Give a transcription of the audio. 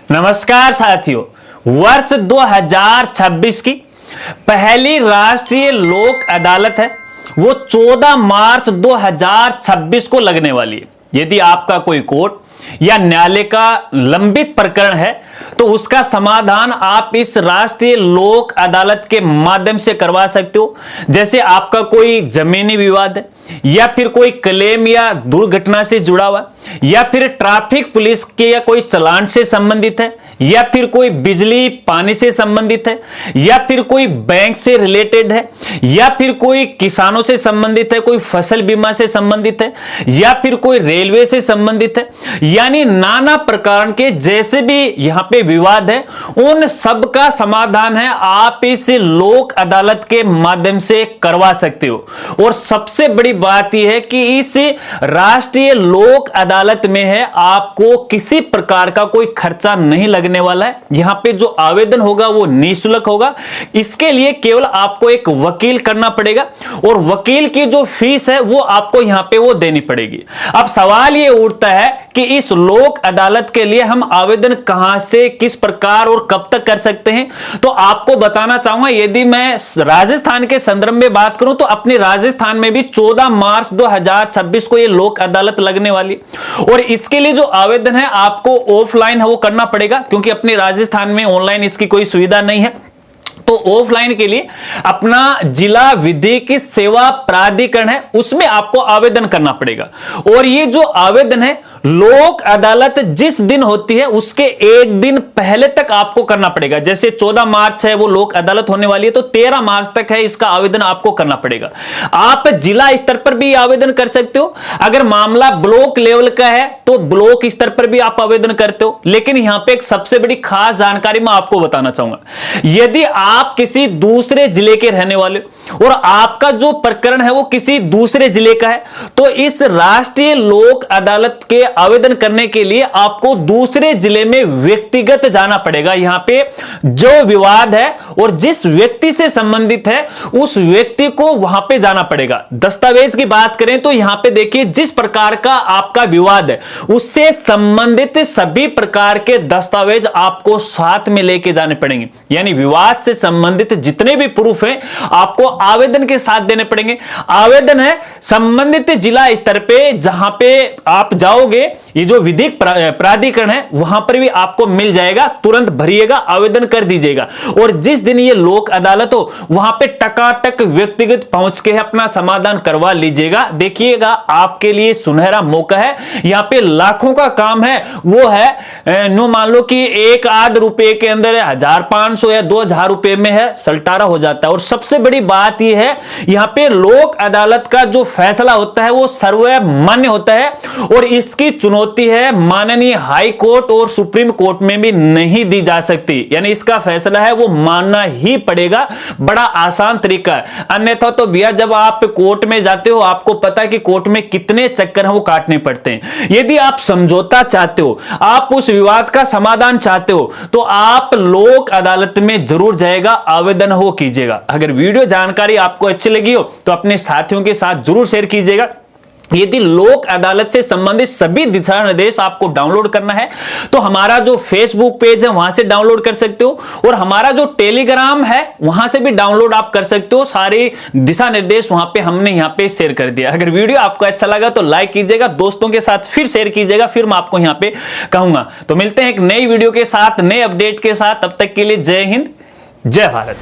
नमस्कार साथियों, वर्ष 2026 की पहली राष्ट्रीय लोक अदालत है वो 14 मार्च 2026 को लगने वाली है। यदि आपका कोई कोर्ट या न्यायालय का लंबित प्रकरण है तो उसका समाधान आप इस राष्ट्रीय लोक अदालत के माध्यम से करवा सकते हो। जैसे आपका कोई जमीनी विवाद है या फिर कोई क्लेम या दुर्घटना से जुड़ा हुआ या फिर ट्रैफिक पुलिस के या कोई चालान से संबंधित है या फिर कोई बिजली पानी से संबंधित है या फिर कोई बैंक से रिलेटेड है या फिर कोई किसानों से संबंधित है, कोई फसल बीमा से संबंधित है या फिर कोई रेलवे से संबंधित है, यानी नाना प्रकार के जैसे भी यहां पे विवाद है उन सब का समाधान है आप इस लोक अदालत के माध्यम से करवा सकते हो। और सबसे बड़ी बात यह है कि इस राष्ट्रीय लोक अदालत में है आपको किसी प्रकार का कोई खर्चा नहीं लगने वाला है। यहां पे जो आवेदन होगा वो निःशुल्क होगा। इसके लिए केवल आपको एक वकील करना पड़ेगा और वकील की जो फीस है वो आपको यहां पे वो देनी पड़ेगी। अब सवाल ये उठता है कि इस लोक अदालत के लिए हम आवेदन कहां से, किस प्रकार और कब तक कर सकते हैं। तो आपको बताना चाहूंगा, यदि मैं राजस्थान के संदर्भ में बात करूं तो अपने राजस्थान में भी 14 मार्च 2026 को यह लोक अदालत लगने वाली और इसके लिए जो आवेदन है आपको ऑफलाइन है वो करना पड़ेगा क्योंकि अपने राजस्थान में ऑनलाइन इसकी कोई सुविधा नहीं है। तो ऑफलाइन के लिए अपना जिला विधिक सेवा प्राधिकरण है उसमें आपको आवेदन करना पड़ेगा। और ये जो आवेदन है लोक अदालत जिस दिन होती है उसके एक दिन पहले तक आपको करना पड़ेगा। जैसे 14 मार्च है वो लोक अदालत होने वाली है तो 13 मार्च तक है इसका आवेदन आपको करना पड़ेगा। आप जिला स्तर पर भी आवेदन कर सकते हो, अगर मामला ब्लॉक लेवल का है तो ब्लॉक स्तर पर भी आप आवेदन करते हो। लेकिन यहां पे एक सबसे बड़ी खास जानकारी मैं आपको बताना चाहूंगा, यदि आप किसी दूसरे जिले के रहने वाले और आपका जो प्रकरण है वो किसी दूसरे जिले का है तो इस राष्ट्रीय लोक अदालत के आवेदन करने के लिए आपको दूसरे जिले में व्यक्तिगत जाना पड़ेगा। यहां पे जो विवाद है और जिस व्यक्ति से संबंधित है उस व्यक्ति को वहां पे जाना पड़ेगा। दस्तावेज की बात करें तो यहां पे देखिए जिस प्रकार का आपका विवाद है उससे संबंधित सभी प्रकार के दस्तावेज आपको साथ में लेके जाने पड़ेंगे। यानी विवाद से संबंधित जितने भी प्रूफ हैं आपको आवेदन के साथ देने पड़ेंगे। आवेदन है संबंधित जिला स्तर पे जहां पे आप जाओगे ये जो विधिक प्राधिकरण है वहां पर भी आपको मिल जाएगा, तुरंत भरिएगा, आवेदन कर दीजिएगा और जिस दिन ये लोक अदालत हो वहां पे टकाटक व्यक्तिगत पहुंच के अपना समाधान करवा लीजिएगा। देखिएगा आपके लिए सुनहरा मौका है, यहां पे लाखों का काम है वो है नो मान लो कि एक आध रुपए के अंदर 1500 या 2000 रुपए में है सलटारा हो जाता है। और सबसे बड़ी बात यह है यहां पे लोक अदालत का जो फैसला होता है वो सर्वमान्य होता है और इसकी चुनौती है माननीय हाई कोर्ट और सुप्रीम कोर्ट में भी नहीं दी जा सकती। यानी इसका फैसला है वो मानना ही पड़ेगा। बड़ा आसान तरीका है, अन्यथा तो भैया जब आप कोर्ट में जाते हो आपको पता है कि कोर्ट में कितने चक्कर हैं वो काटने पड़ते हैं। यदि आप समझौता चाहते हो, आप उस विवाद का समाधान चाहते हो तो आप लोक अदालत में जरूर जाएगा, आवेदन हो कीजिएगा। अगर वीडियो जानकारी आपको अच्छी लगी हो तो अपने साथियों के साथ जरूर शेयर कीजिएगा। यदि लोक अदालत से संबंधित सभी दिशा निर्देश आपको डाउनलोड करना है तो हमारा जो फेसबुक पेज है वहां से डाउनलोड कर सकते हो और हमारा जो टेलीग्राम है वहां से भी डाउनलोड आप कर सकते हो। सारे दिशा निर्देश वहां पे हमने यहां पे शेयर कर दिया। अगर वीडियो आपको अच्छा लगा तो लाइक कीजिएगा, दोस्तों के साथ फिर शेयर कीजिएगा, फिर मैं आपको यहां पे कहूंगा। तो मिलते हैं एक नई वीडियो के साथ, नए अपडेट के साथ। तब तक के लिए जय हिंद, जय भारत।